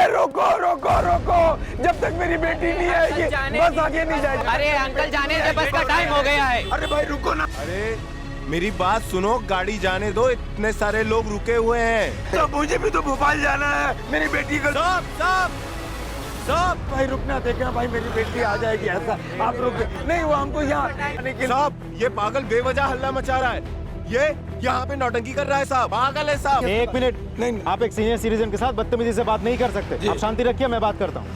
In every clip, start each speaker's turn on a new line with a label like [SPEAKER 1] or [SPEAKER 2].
[SPEAKER 1] रोको रोको रोको, जब तक मेरी बेटी नहीं आएगी बस आगे नहीं जाएगी।
[SPEAKER 2] अरे अंकल जाने दे, बस का टाइम हो गया है।
[SPEAKER 1] अरे भाई रुको ना।
[SPEAKER 3] अरे मेरी बात सुनो, गाड़ी जाने दो, इतने सारे लोग रुके हुए हैं।
[SPEAKER 1] तो मुझे भी तो भोपाल जाना है, मेरी बेटी को।
[SPEAKER 3] साहब
[SPEAKER 1] भाई रुकना, देखना भाई मेरी बेटी आ जाएगी, ऐसा आप रुक नहीं, वो हमको यहाँ
[SPEAKER 3] साहब, ये पागल बेवजह हल्ला मचा रहा है। ये यहाँ पे नौटंकी कर रहा है साहब, पागल है साहब।
[SPEAKER 4] एक मिनट,
[SPEAKER 1] नहीं।
[SPEAKER 4] आप एक सीनियर सिटीजन के साथ बदतमीजी से बात नहीं कर सकते। आप शांति रखिए, मैं बात करता हूँ।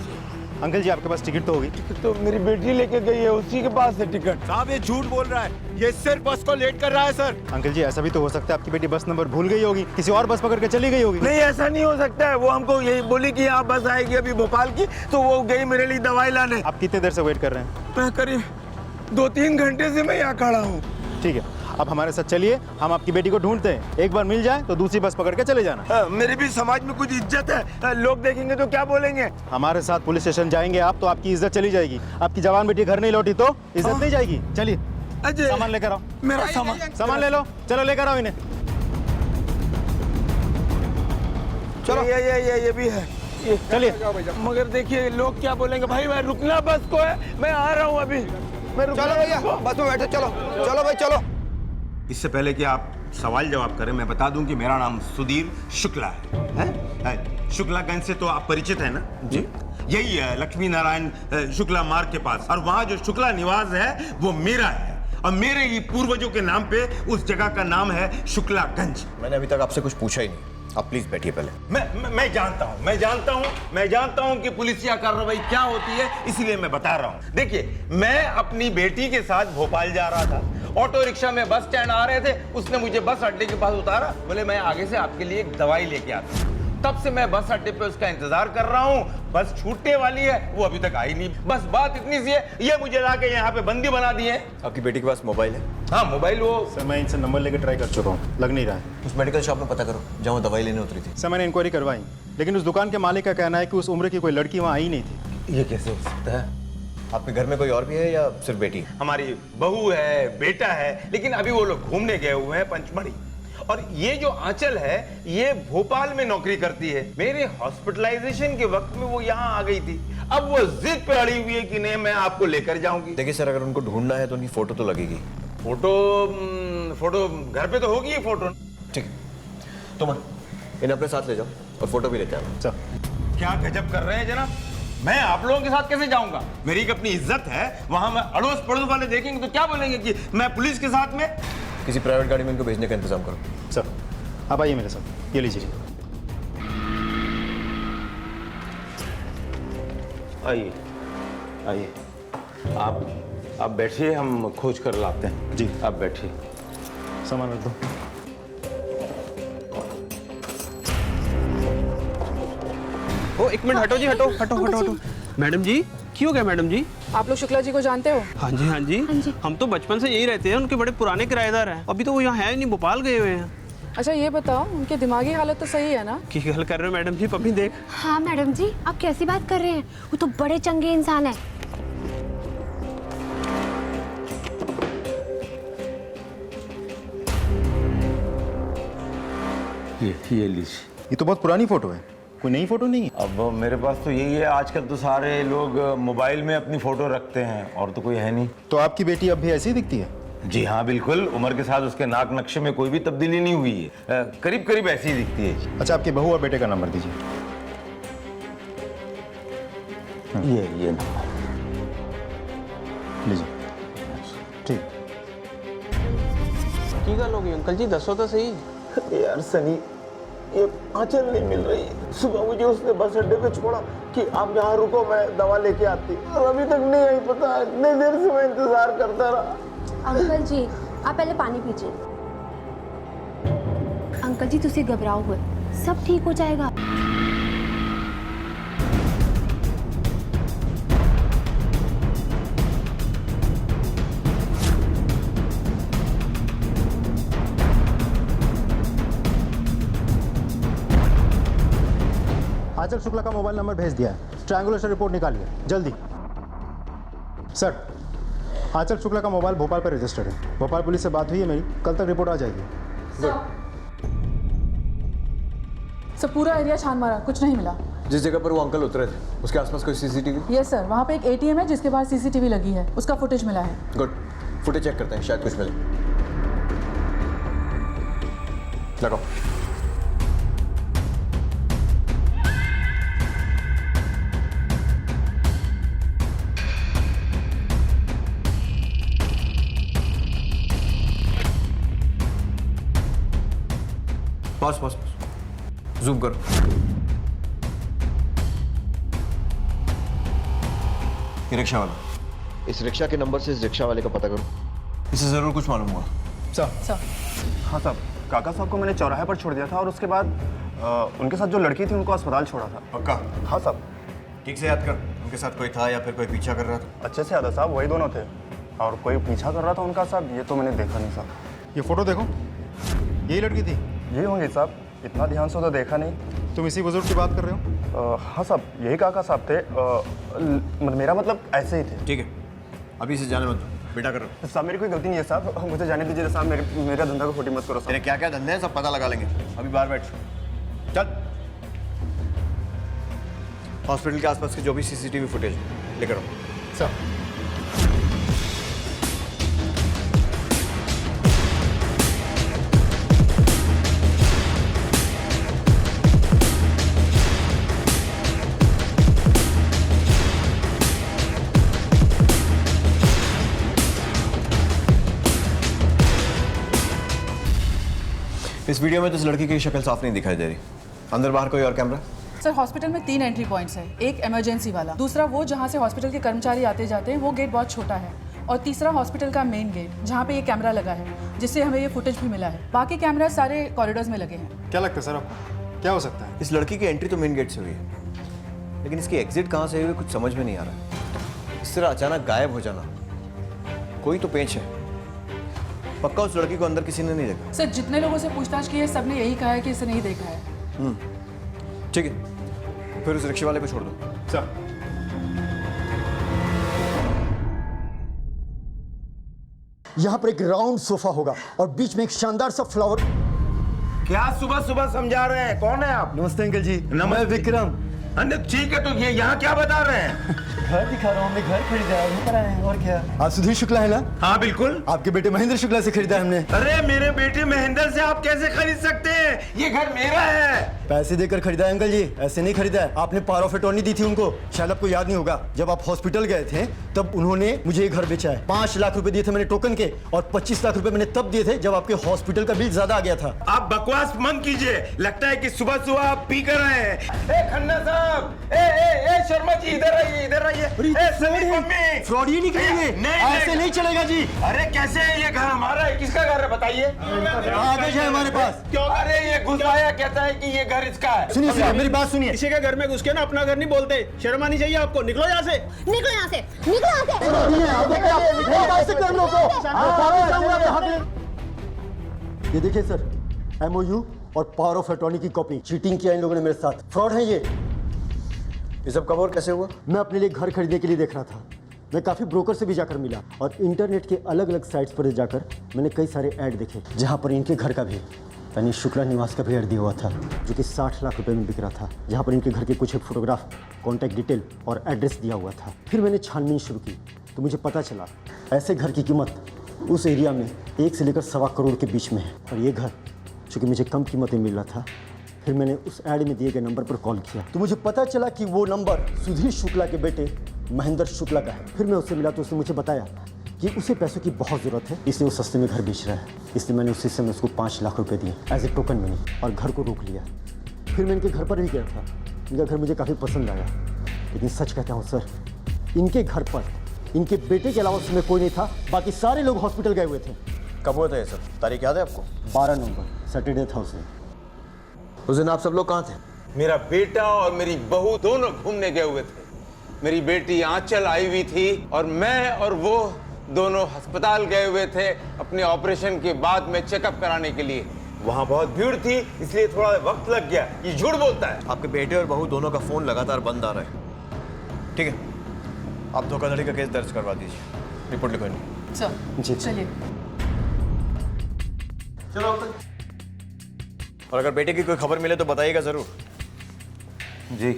[SPEAKER 4] अंकल जी, आपके पास टिकट तो होगी?
[SPEAKER 1] तो मेरी बेटी लेके गई है, उसी के पास है टिकट।
[SPEAKER 3] साहब ये झूठ बोल रहा है, ये सिर्फ बस को लेट कर रहा है सर।
[SPEAKER 4] अंकल जी, ऐसा भी तो हो सकता है आपकी बेटी बस नंबर भूल गई होगी, किसी और बस पकड़ के चली गई होगी।
[SPEAKER 1] नहीं, ऐसा नहीं हो सकता है। वो हमको यही बोली कि आप बस आएगी अभी भोपाल की, तो वो गई मेरे लिए दवाई लाने।
[SPEAKER 4] आप कितने देर से वेट कर रहे हैं?
[SPEAKER 1] मैं करीब 2-3 घंटे से मैं यहाँ खड़ा हूँ।
[SPEAKER 4] ठीक है, आप हमारे साथ चलिए, हम आपकी बेटी को ढूंढते हैं। एक बार मिल जाए तो दूसरी बस पकड़ के चले जाना।
[SPEAKER 1] मेरे भी समाज में कुछ इज्जत है, लोग देखेंगे तो क्या बोलेंगे।
[SPEAKER 4] हमारे साथ पुलिस स्टेशन जाएंगे आप तो आपकी इज्जत चली जाएगी। आपकी जवान बेटी घर नहीं लौटी तो इज्जत नहीं जाएगी। चलिए
[SPEAKER 1] अजय,
[SPEAKER 4] सामान लेकर आओ।
[SPEAKER 1] मेरा सामान
[SPEAKER 4] ले लो, चलो लेकर आओ इन्हें।
[SPEAKER 1] चलो ये भी है,
[SPEAKER 4] चलिए।
[SPEAKER 1] मगर देखिए लोग क्या बोलेंगे। भाई मैं रुकना बस को है, मैं आ रहा हूँ अभी। मैं
[SPEAKER 5] चलो भैया, बस में बैठो, चलो चलो भाई चलो।
[SPEAKER 6] इससे पहले कि आप सवाल जवाब करें, मैं बता दूं कि मेरा नाम सुधीर शुक्ला है? शुक्लागंज से तो आप परिचित हैं ना? जी। यही है लक्ष्मी नारायण शुक्ला मार्ग के पास, और वहाँ जो शुक्ला निवास है वो मेरा है, और मेरे ही पूर्वजों के नाम पे उस जगह का नाम है शुक्लागंज।
[SPEAKER 5] मैंने अभी तक आपसे कुछ पूछा ही नहीं, आप प्लीज बैठिए पहले।
[SPEAKER 6] मैं जानता हूँ कि पुलिसिया कार्रवाई क्या होती है, इसलिए मैं बता रहा हूँ। देखिए, मैं अपनी बेटी के साथ भोपाल जा रहा था, ऑटो रिक्शा में बस स्टैंड आ रहे थे, उसने मुझे बस अड्डे के पास उतारा, बोले मैं आगे से आपके लिए एक दवाई लेके आता हूँ। तब से मैं बस अड्डे पे उसका इंतजार कर रहा हूँ, बस छूटने वाली है, वो अभी तक आई नहीं। बस बात इतनी सी है, ये मुझे लाके यहाँ पे बंदी बना दिए।
[SPEAKER 5] आपकी बेटी के पास मोबाइल है?
[SPEAKER 6] हाँ मोबाइल, वो
[SPEAKER 4] सर मैं इनसे नंबर लेकर ट्राई कर चुका हूँ, लग नहीं रहा है।
[SPEAKER 5] उस मेडिकल शॉप में पता करो जहाँ वो दवाई लेने उतरी थी।
[SPEAKER 4] सर मैंने इंक्वायरी करवाई, लेकिन उस दुकान के मालिक का कहना है कि उस उम्र की कोई लड़की वहाँ आई नहीं थी।
[SPEAKER 6] ये कैसे हो सकता है?
[SPEAKER 5] आपके घर में कोई और भी है या सिर्फ बेटी?
[SPEAKER 6] हमारी बहू है, बेटा है, लेकिन अभी वो लोग घूमने गए हुए हैं पंचमढ़ी। और ये जो आंचल है, ये भोपाल में नौकरी करती है। मेरे हॉस्पिटलाइजेशन के वक्त में वो यहाँ आ गई थी। अब वो जिद पे अड़ी हुई है कि नहीं मैं आपको लेकर जाऊंगी।
[SPEAKER 5] देखिए सर, अगर उनको ढूंढना है तो उनकी फोटो तो लगेगी।
[SPEAKER 6] फोटो घर पे तो होगी फोटो।
[SPEAKER 5] ठीक है, तुम इन्हें अपने साथ ले जाओ और फोटो भी लेते हैं।
[SPEAKER 4] सर
[SPEAKER 6] क्या गजब कर रहे हैं जनाब, मैं आप लोगों के साथ कैसे जाऊंगा? मेरी एक अपनी इज्जत है, वहां में अड़ोस पड़ोस वाले देखेंगे तो क्या बोलेंगे कि मैं पुलिस के साथ में।
[SPEAKER 5] किसी प्राइवेट गाड़ी में इनको भेजने का इंतजाम करो।
[SPEAKER 4] सर आप आइए मेरे साथ, ये लीजिए।
[SPEAKER 6] आइए आइए, आप बैठिए, हम खोज कर लाते हैं।
[SPEAKER 4] जी
[SPEAKER 6] आप बैठिए।
[SPEAKER 4] सामान रख दो।
[SPEAKER 7] ओ एक मिनट, हटो जी, हटो। मैडम जी, क्यों हो गया मैडम जी?
[SPEAKER 8] आप लोग शुक्ला जी को जानते हो?
[SPEAKER 7] हाँ जी। हम तो बचपन से यही रहते हैं, उनके बड़े पुराने किराएदार हैं। अभी तो वो यहाँ है नहीं, भोपाल गए हुए हैं।
[SPEAKER 8] अच्छा ये बताओ, उनकी दिमागी हालत तो सही है ना?
[SPEAKER 7] की गल कर रहे हो मैडम जी? पम्मी देख।
[SPEAKER 9] हाँ मैडम जी, आप कैसी बात कर रहे हैं? वो तो बड़े चंगे इंसान है।
[SPEAKER 6] ये लीजिए।
[SPEAKER 4] ये तो बहुत पुरानी फोटो है, कोई नई फोटो नहीं है।
[SPEAKER 6] अब मेरे पास तो यही है, आजकल तो सारे लोग मोबाइल में अपनी फोटो रखते हैं, और तो कोई है नहीं।
[SPEAKER 4] तो आपकी बेटी अब भी ऐसी ही दिखती है?
[SPEAKER 6] जी हाँ बिल्कुल, उम्र के साथ उसके नाक नक्शे में कोई भी तब्दीली नहीं हुई है, करीब करीब ऐसी ही दिखती है।
[SPEAKER 4] अच्छा, आपकी बहू और बेटे का नंबर दीजिए।
[SPEAKER 6] ये नंबर
[SPEAKER 4] लीजिए। ठीक।
[SPEAKER 7] की गल होगी अंकल जी, दसो तो सही।
[SPEAKER 1] यार सनी, ये आंचल नहीं मिल रही। सुबह मुझे उसने बस अड्डे पे छोड़ा कि आप यहाँ रुको, मैं दवा लेके आती, और अभी तक नहीं आई। पता है इतनी देर से मैं इंतजार करता रहा।
[SPEAKER 9] अंकल जी आप पहले पानी पीजिए। अंकल जी तुसी घबराओ हुए, सब ठीक हो जाएगा।
[SPEAKER 4] आंचल शुक्ला का मोबाइल नंबर भेज दिया है, ट्रायंगुलर रिपोर्ट निकालिए जल्दी। सर, आंचल शुक्ला का मोबाइल भोपाल पर रजिस्टर्ड है। भोपाल पुलिस से बात हुई है मेरी, कल तक रिपोर्ट आ जाएगी।
[SPEAKER 8] सब पूरा एरिया छान मारा, कुछ नहीं मिला।
[SPEAKER 5] जिस जगह पर वो अंकल उतरे थे उसके आसपास कोई सीसीटीवी?
[SPEAKER 8] यस सर, वहाँ पे एक एटीएम है जिसके पास सीसीटीवी लगी है, उसका फुटेज मिला है।
[SPEAKER 5] गुड, फुटेज चेक करते हैं, शायद कुछ मिले। लगाओ। पास जूम करो। ये रिक्शा वाला,
[SPEAKER 10] इस रिक्शा के नंबर से इस रिक्शा वाले का पता करो।
[SPEAKER 5] इसे जरूर कुछ मालूम हुआ।
[SPEAKER 8] सर
[SPEAKER 11] हाँ साहब, काका साहब को मैंने चौराहे पर छोड़ दिया था और उसके बाद उनके साथ जो लड़की थी उनको अस्पताल छोड़ा था।
[SPEAKER 5] पक्का?
[SPEAKER 11] हाँ साहब।
[SPEAKER 5] ठीक से याद कर, उनके साथ कोई था या फिर कोई पीछा कर रहा था?
[SPEAKER 11] अच्छे से याद है साहब, वही दोनों थे। और कोई पीछा कर रहा था उनका साहब, ये तो मैंने देखा नहीं साहब।
[SPEAKER 4] ये फोटो देखो, यही लड़की थी?
[SPEAKER 11] ये होंगे साहब, इतना ध्यान से तो देखा नहीं।
[SPEAKER 4] तुम इसी बुजुर्ग की बात कर रहे हो?
[SPEAKER 11] हाँ साहब, यही काका साहब थे। मेरा मतलब ऐसे ही थे।
[SPEAKER 5] ठीक है, अभी इसे जाने मत दो, बेटा करो।
[SPEAKER 11] साहब मेरी कोई गलती नहीं है साहब, मुझे जाने दीजिए साहब। मेरा धंधा को खोटी मत करो साहब।
[SPEAKER 5] तेरे क्या क्या धंधे हैं सब पता लगा लेंगे, अभी बाहर बैठ। चल। हॉस्पिटल के आसपास के जो भी सीसीटीवी फुटेज लेकर आओ।
[SPEAKER 4] सर
[SPEAKER 5] इस वीडियो में तो इस लड़की की शक्ल साफ नहीं दिखाई दे रही। अंदर बाहर कोई और कैमरा?
[SPEAKER 8] सर हॉस्पिटल में 3 एंट्री पॉइंट्स है, एक इमरजेंसी वाला, दूसरा वो जहाँ से हॉस्पिटल के कर्मचारी आते जाते हैं, वो गेट बहुत छोटा है, और तीसरा हॉस्पिटल का मेन गेट जहाँ पे ये कैमरा लगा है, जिससे हमें ये फुटेज भी मिला है। बाकी कैमरा सारे कॉरिडोर्स में लगे हैं।
[SPEAKER 4] क्या लगता है सर आपको, क्या हो सकता है?
[SPEAKER 5] इस लड़की की एंट्री तो मेन गेट से हुई है, लेकिन इसकी एग्जिट कहाँ से हुई कुछ समझ में नहीं आ रहा। इस तरह अचानक गायब हो जाना, कोई तो पेंच है। पक्का उस लड़की को अंदर किसी ने नहीं देखा?
[SPEAKER 8] सर जितने लोगों से पूछताछ की है सबने यही कहा है कि इसे नहीं देखा है।
[SPEAKER 5] ठीक है, फिर उस रिक्शे वाले को छोड़ दो।
[SPEAKER 4] सर
[SPEAKER 1] यहाँ पर एक राउंड सोफा होगा और बीच में एक शानदार सा फ्लावर।
[SPEAKER 6] क्या सुबह सुबह समझा रहे हैं? कौन है आप?
[SPEAKER 1] नमस्ते अंकल जी,
[SPEAKER 6] मैं
[SPEAKER 1] विक्रम।
[SPEAKER 6] ठीक है, तो ये यहाँ क्या बता रहे हैं?
[SPEAKER 1] घर दिखा रहा हूँ, हमने घर खरीदा है, वहीं पर आए हैं, और क्या? आप सुधीर शुक्ला है ना?
[SPEAKER 6] हाँ बिल्कुल।
[SPEAKER 1] आपके बेटे महेंद्र शुक्ला से खरीदा है हमने।
[SPEAKER 6] अरे मेरे बेटे महेंद्र से आप कैसे खरीद सकते हैं? ये घर मेरा है।
[SPEAKER 1] पैसे देकर खरीदा है अंकल जी, ऐसे नहीं खरीदा है। आपने पावर ऑफ अटॉर्नी दी थी उनको, शायद आपको याद नहीं होगा। जब आप हॉस्पिटल गए थे तब उन्होंने मुझे ये घर बेचा है। 5 लाख रुपए दिए थे मैंने टोकन के, और 25 लाख रुपए मैंने तब दिए थे जब आपके हॉस्पिटल का बिल ज्यादा आ गया था।
[SPEAKER 6] आप बकवास मत कीजिए, लगता है कि सुबह सुबह आप पी कर आए हैं। ए खन्ना साहब, ए शर्मा जी, इधर आइए, इधर आइए।
[SPEAKER 1] फ्रॉड ही नहीं करेंगे, ऐसे नहीं चलेगा जी।
[SPEAKER 6] अरे कैसे है? ये घर हमारा है, किसका घर है बताइए?
[SPEAKER 1] कागज है हमारे पास।
[SPEAKER 6] क्यों? अरे ये घुस आया, कहता है कि ये घर इसका है।
[SPEAKER 1] सुनिए सुनिए, मेरी बात सुनिए।
[SPEAKER 7] किसी के घर में घुस के ना अपना घर नहीं बोलते, शर्म आनी चाहिए आपको। निकलो यहाँ से,
[SPEAKER 9] निकलो यहाँ से, निकलो यहाँ से।
[SPEAKER 1] ये देखिए सर, MOU और पावर ऑफ अटॉर्नी की कॉपी। चीटिंग किया इन लोगों ने मेरे साथ, फ्रॉड है ये
[SPEAKER 5] सब कब और कैसे हुआ?
[SPEAKER 1] मैं अपने लिए घर खरीदने के लिए देख रहा था। मैं काफ़ी ब्रोकर से भी जाकर मिला और इंटरनेट के अलग अलग साइट्स पर जाकर मैंने कई सारे ऐड देखे, जहां पर इनके घर का भी, यानी शुक्ला निवास का भी ऐड दिया हुआ था, जो कि 60 लाख रुपए में बिक रहा था, जहां पर इनके घर के कुछ एक फोटोग्राफ, कॉन्टैक्ट डिटेल और एड्रेस दिया हुआ था। फिर मैंने छानबीन शुरू की तो मुझे पता चला ऐसे घर की कीमत उस एरिया में 1 से लेकर 1.25 करोड़ के बीच में है। और ये घर चूँकि मुझे कम कीमत में मिल रहा था, फिर मैंने उस ऐड में दिए गए नंबर पर कॉल किया तो मुझे पता चला कि वो नंबर सुधीर शुक्ला के बेटे महेंद्र शुक्ला का है। फिर मैं उससे मिला तो उसने मुझे बताया कि उसे पैसों की बहुत ज़रूरत है, इसलिए वो सस्ते में घर बेच रहा है। इसलिए मैंने उसी समय उसको 5 लाख रुपए दिए एज ए टोकन मनी और घर को रोक लिया। फिर मैं इनके घर पर भी गया था, इनका घर मुझे काफ़ी पसंद आया, लेकिन सच कहता हूँ सर, इनके घर पर इनके बेटे के अलावा उसमें कोई नहीं था, बाकी सारे लोग हॉस्पिटल गए हुए थे।
[SPEAKER 5] कब हुआ था ये सब? तारीख याद है आपको?
[SPEAKER 1] 12 नवंबर, सैटरडे था उसने।
[SPEAKER 5] उस दिन आप सब लोग कहाँ थे?
[SPEAKER 6] मेरा बेटा और मेरी बहू दोनों घूमने गए हुए थे। मेरी बेटी आंचल आई हुई थी और मैं और वो दोनों अस्पताल गए हुए थे अपने ऑपरेशन के बाद में चेकअप कराने के लिए। वहां बहुत भीड़ थी, इसलिए थोड़ा वक्त लग गया। ये झूठ बोलता है।
[SPEAKER 5] आपके बेटे और बहू दोनों का फोन लगातार बंद आ रहा है। ठीक है, आप धोखाधड़ी का केस दर्ज करवा दीजिए, रिपोर्ट लिखो इनकी।
[SPEAKER 8] सर
[SPEAKER 1] जी
[SPEAKER 8] चलिए।
[SPEAKER 5] चलो अब और अगर बेटे की कोई खबर मिले तो बताइएगा जरूर।
[SPEAKER 6] जी।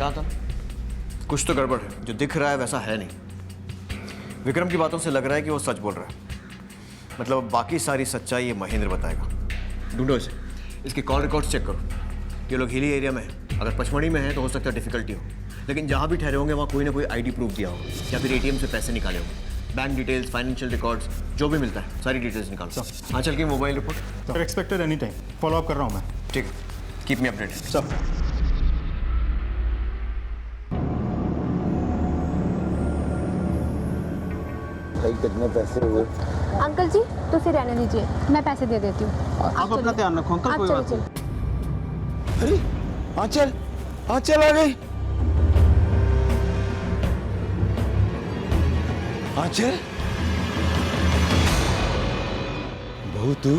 [SPEAKER 5] कहा था कुछ तो गड़बड़ है, जो दिख रहा है वैसा है नहीं। विक्रम की बातों से लग रहा है कि वो सच बोल रहा है। मतलब अब बाकी सारी सच्चाई ये महेंद्र बताएगा। ढूंढो इसे, इसके कॉल रिकॉर्ड्स चेक करो। ये लोग हिली एरिया में हैं, अगर पचमढ़ी में है तो हो सकता है डिफिकल्टी हो, लेकिन जहाँ भी ठहरे होंगे वहाँ कोई ना कोई आईडी प्रूफ दिया होगा या फिर एटीएम से पैसे निकाले होंगे। बैंक डिटेल्स, फाइनेंशियल रिकॉर्ड्स, जो भी मिलता है सारी डिटेल्स निकालो। हाँ, चल की mobile report.
[SPEAKER 4] Sir expected any time, follow up कर रहा हूँ मैं।
[SPEAKER 5] ठीक है, कीप मी अपडेटेड।
[SPEAKER 4] सर
[SPEAKER 1] भाई कितने पैसे हुए?
[SPEAKER 9] अंकल जी तो उसे रहने दीजिए, मैं पैसे दे देती हूँ।
[SPEAKER 7] आप अपना ध्यान रखो अंकल, कोई बात नहीं।
[SPEAKER 1] अरे आंचल, आंचल आ गई। आंचल, बहू तू?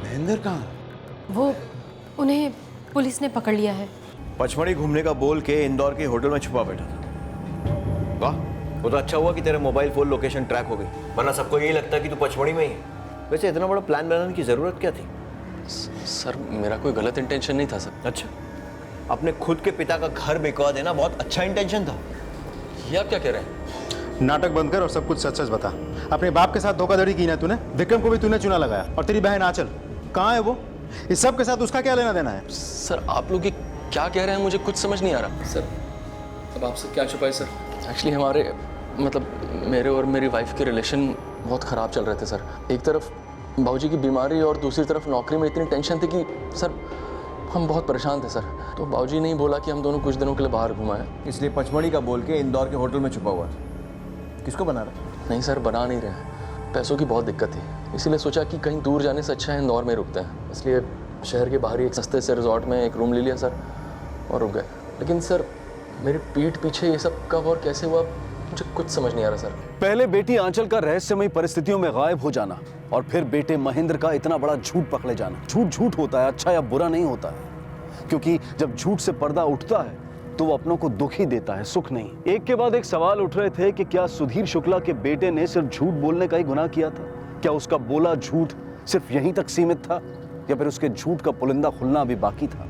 [SPEAKER 1] महेंद्र कहाँ?
[SPEAKER 9] वो उन्हें पुलिस ने पकड़ लिया है।
[SPEAKER 5] पचमढ़ी घूमने का बोल के इंदौर के होटल में छुपा बैठा था। वाह, वो तो अच्छा हुआ कि तेरे मोबाइल फोन लोकेशन ट्रैक हो गई, वरना सबको यही लगता कि तू पचमढ़ी में ही है। वैसे इतना बड़ा प्लान बनाने की जरूरत क्या थी?
[SPEAKER 12] सर मेरा कोई गलत इंटेंशन नहीं था सर।
[SPEAKER 5] अच्छा, अपने खुद के पिता का घर बिकवा देना बहुत अच्छा इंटेंशन था।
[SPEAKER 12] ये आप क्या कह रहे हैं?
[SPEAKER 4] नाटक बंद कर और सब कुछ सच सच बता। अपने बाप के साथ धोखाधड़ी की ना तूने, विक्रम को भी तूने चुना लगाया, और तेरी बहन आंचल कहाँ है वो? इस सब के साथ उसका क्या लेना देना है?
[SPEAKER 12] सर आप लोग ये क्या कह रहे हैं, मुझे कुछ समझ नहीं आ रहा। सर अब आपसे क्या छुपाए सर? एक्चुअली हमारे मतलब मेरे और मेरी वाइफ के रिलेशन बहुत ख़राब चल रहे थे सर। एक तरफ बाबूजी की बीमारी और दूसरी तरफ नौकरी में इतनी टेंशन थी कि सर हम बहुत परेशान थे सर। तो बाबूजी ने ही बोला कि हम दोनों कुछ दिनों के लिए बाहर घुमाएं,
[SPEAKER 5] इसलिए पचमढ़ी का बोल के इंदौर के होटल में छुपा हुआ था। किसको बना रहा?
[SPEAKER 12] नहीं सर बना नहीं रहे हैं, पैसों की बहुत दिक्कत थी, इसीलिए सोचा कि कहीं दूर जाने से अच्छा है इंदौर में रुकते हैं। इसलिए शहर के बाहर ही एक सस्ते से रिजॉर्ट में एक रूम ले लिया सर और रुक गए। लेकिन सर मेरी पीठ पीछे ये सब कब और कैसे हुआ मुझे कुछ समझ नहीं आ रहा सर।
[SPEAKER 13] पहले बेटी आंचल का रहस्यमयी परिस्थितियों में गायब हो जाना और फिर बेटे महेंद्र का इतना बड़ा झूठ पकड़े जाना। झूठ झूठ होता है, अच्छा या बुरा नहीं होता है, क्योंकि जब झूठ से पर्दा उठता है तो वो अपनों को दुख ही देता है, सुख नहीं। एक के बाद एक सवाल उठ रहे थे कि क्या सुधीर शुक्ला के बेटे ने सिर्फ झूठ बोलने का ही गुनाह किया था? क्या उसका बोला झूठ सिर्फ यहीं तक सीमित था या फिर उसके झूठ का पुलिंदा खुलना अभी बाकी था?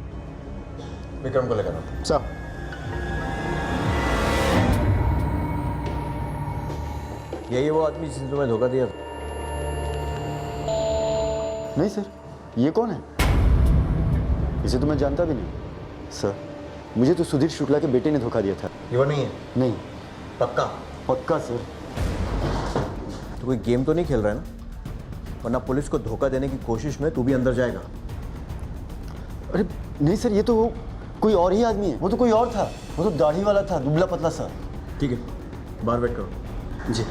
[SPEAKER 5] विक्रम को लेकर
[SPEAKER 4] साहब
[SPEAKER 5] यही वो आदमी जिसने तुम्हें धोखा दिया?
[SPEAKER 10] नहीं सर, ये कौन है? इसे तो मैं जानता भी नहीं सर। मुझे तो सुधीर शुक्ला के बेटे ने धोखा दिया था।
[SPEAKER 5] ये वो नहीं है?
[SPEAKER 10] नहीं।
[SPEAKER 5] पक्का?
[SPEAKER 10] पक्का सर।
[SPEAKER 5] तो कोई गेम तो नहीं खेल रहा है ना? वरना पुलिस को धोखा देने की कोशिश में तू भी अंदर जाएगा।
[SPEAKER 10] अरे नहीं सर, ये तो वो कोई और ही आदमी है। वो तो कोई और था, वो तो दाढ़ी वाला था, दुबला पतला सा।
[SPEAKER 5] ठीक है, बाहर वेट करो।
[SPEAKER 10] जी।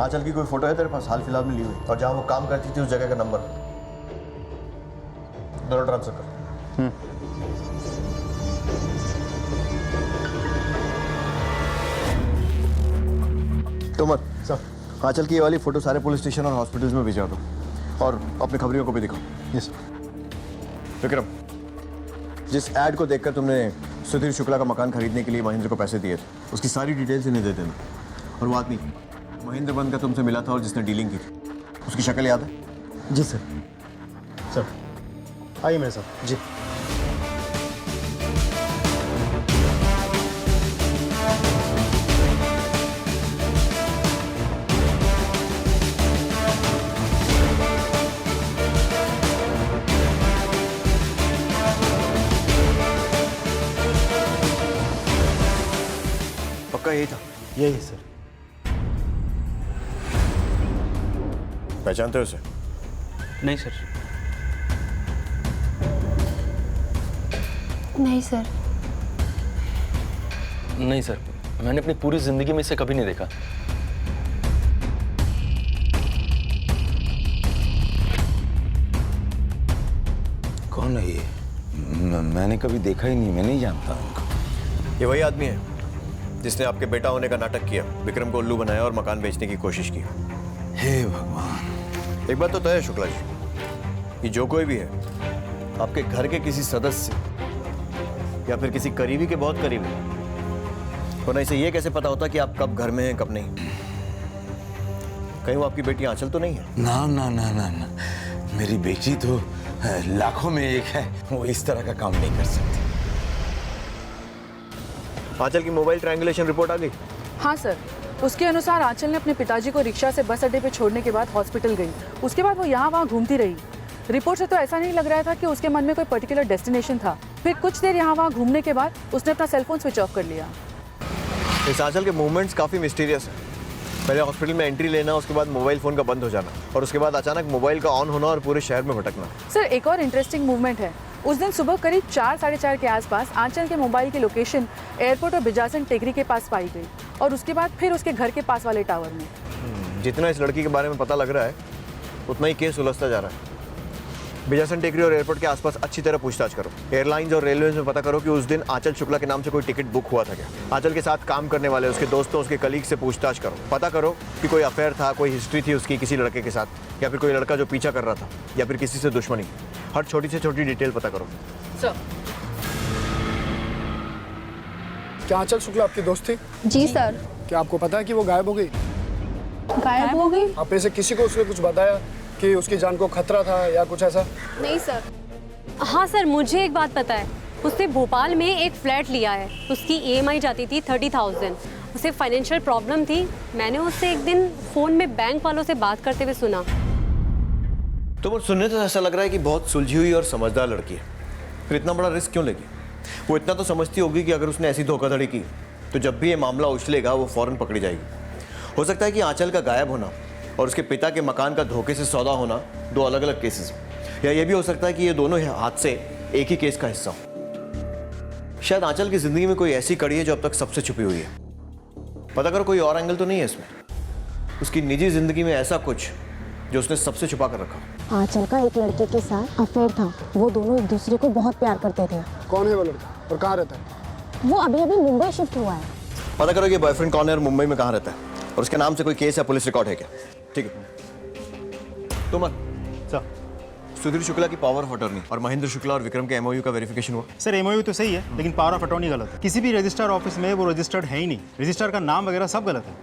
[SPEAKER 5] आंचल की कोई फोटो है तेरे पास हाल फिलहाल में ली हुई, और जहां वो काम करती थी उस जगह का नंबर दोनों ट्रांसफर कर। तोमर सर, आंचल की ये वाली फोटो सारे पुलिस स्टेशन और हॉस्पिटल्स में भिजवा दो और अपने खबरियों को भी दिखाओ।
[SPEAKER 4] यस।
[SPEAKER 5] विक्रम, जिस ऐड को देखकर तुमने सुधीर शुक्ला का मकान खरीदने के लिए महेंद्र को पैसे दिए थे, उसकी सारी डिटेल्स इन्हें दे देना। और वो आदमी महेंद्र बन का तुमसे मिला था और जिसने डीलिंग की थी, उसकी शक्ल याद है?
[SPEAKER 10] जी सर।
[SPEAKER 4] सर आइए मेरे साथ।
[SPEAKER 10] जी।
[SPEAKER 5] पक्का यही था?
[SPEAKER 10] यही सर।
[SPEAKER 5] पहचानते हो उसे?
[SPEAKER 7] नहीं सर।
[SPEAKER 9] नहीं सर।
[SPEAKER 12] नहीं सर, मैंने अपनी पूरी जिंदगी में इसे कभी नहीं देखा।
[SPEAKER 6] कौन है ये? मैंने कभी देखा ही नहीं, मैं नहीं जानता उनको।
[SPEAKER 5] ये वही आदमी है जिसने आपके बेटा होने का नाटक किया, विक्रम को उल्लू बनाया और मकान बेचने की कोशिश की।
[SPEAKER 6] हे भगवान।
[SPEAKER 5] एक बात तो तय है शुक्ला जी, कि जो कोई भी है आपके घर के किसी सदस्य या फिर किसी करीबी के बहुत करीब है, वरना इसे ये कैसे पता होता कि आप कब घर में हैं कब नहीं? कहीं वो आपकी बेटी आंचल तो नहीं है?
[SPEAKER 6] ना ना ना ना ना, मेरी बेटी तो लाखों में एक है, वो इस तरह का काम नहीं कर सकती।
[SPEAKER 5] आंचल की मोबाइल ट्रायंगुलेशन रिपोर्ट आ गई?
[SPEAKER 8] हाँ सर, उसके अनुसार आंचल ने अपने पिताजी को रिक्शा से बस अड्डे पे छोड़ने के बाद हॉस्पिटल गई। उसके बाद वो यहाँ वहाँ घूमती रही। रिपोर्ट से तो ऐसा नहीं लग रहा था कि उसके मन में कोई पर्टिकुलर डेस्टिनेशन था। फिर कुछ देर यहाँ वहाँ घूमने के बाद उसने अपना सेलफोन स्विच ऑफ कर लिया।
[SPEAKER 5] इस आंचल के मूवमेंट्स काफ़ी मिस्टीरियस है। पहले हॉस्पिटल में एंट्री लेना, उसके बाद मोबाइल फ़ोन का बंद हो जाना, और उसके बाद अचानक मोबाइल का ऑन होना और पूरे शहर में भटकना।
[SPEAKER 8] सर, एक और इंटरेस्टिंग मूवमेंट है। उस दिन सुबह करीब 4 साढ़े 4 के आसपास आंचल के मोबाइल की लोकेशन एयरपोर्ट और बिजासन टेकरी के पास पाई गई, और उसके बाद फिर उसके घर के पास वाले टावर में।
[SPEAKER 5] जितना इस लड़की के बारे में पता लग रहा है उतना ही केस उलझता जा रहा है। बिजासन टेकरी और एयरपोर्ट के आसपास अच्छी तरह पूछताछ करो। एयरलाइंस और रेलवेज में पता करो कि उस दिन आंचल शुक्ला के नाम से कोई टिकट बुक हुआ था क्या। आंचल के साथ काम करने वाले उसके दोस्तों, उसके कलीग से पूछताछ करो। पता करो कि कोई अफेयर था, कोई हिस्ट्री थी उसकी किसी लड़के के साथ, या फिर कोई लड़का जो पीछा कर रहा था, या फिर किसी से दुश्मनी। हर छोटी से छोटी डिटेल पता करो।
[SPEAKER 8] सर,
[SPEAKER 14] क्या आंचल शुक्ला आपकी दोस्त थी?
[SPEAKER 9] जी सर।
[SPEAKER 14] क्या आपको पता है कि वो गायब हो गई?
[SPEAKER 9] गायब हो गई?
[SPEAKER 14] आप में से किसी को उसने कुछ बताया कि उसकी जान को खतरा था या कुछ ऐसा?
[SPEAKER 9] नहीं सर। हाँ सर, मुझे एक बात पता है। उसने भोपाल में एक फ्लैट लिया है। उसकी EMI जाती थी 30,000। उसे फाइनेंशियल प्रॉब्लम थी। मैंने उससे एक दिन फ़ोन में बैंक वालों से बात करते हुए सुना।
[SPEAKER 5] तो सुनने तो ऐसा लग रहा है कि बहुत सुलझी हुई और समझदार लड़की है। फिर इतना बड़ा रिस्क क्यों लेगी? वो इतना तो समझती होगी कि अगर उसने ऐसी धोखाधड़ी की तो जब भी ये मामला उछलेगा वो फौरन पकड़ी जाएगी। हो सकता है कि आंचल का गायब होना और उसके पिता के मकान का धोखे से सौदा होना दो अलग अलग केसेस हो, या ये भी हो सकता है कि ये दोनों हादसे एक ही केस का हिस्सा हो। शायद आंचल की जिंदगी में कोई ऐसी कड़ी है जो अब तक सबसे छुपी हुई है। पता करो कोई और एंगल तो नहीं है इसमें, उसकी निजी जिंदगी में ऐसा कुछ जो उसने सबसे छुपा कर रखा।
[SPEAKER 9] आंचल का एक लड़के के साथ अफेयर था। वो दोनों एक दूसरे को बहुत प्यार करते थे।
[SPEAKER 14] कौन है वो लड़का और कहाँ रहता है?
[SPEAKER 9] वो अभी अभी मुंबई शिफ्ट हुआ है।
[SPEAKER 5] पता करो कि बॉयफ्रेंड कौन है और मुंबई में कहाँ रहता है, और उसके नाम से कोई केस या पुलिस रिकॉर्ड है क्या। ठीक है। तुम सर, सुधीर शुक्ला की पावर ऑफ अटॉर्नी और महेंद्र शुक्ला और विक्रम के MOU का वेरिफिकेशन हुआ?
[SPEAKER 4] सर, MOU तो सही है, लेकिन पावर ऑफ अटॉर्नी गलत है। किसी भी रजिस्ट्रार ऑफिस में वो रजिस्टर्ड है ही नहीं। रजिस्ट्रार का नाम वगैरह सब गलत है।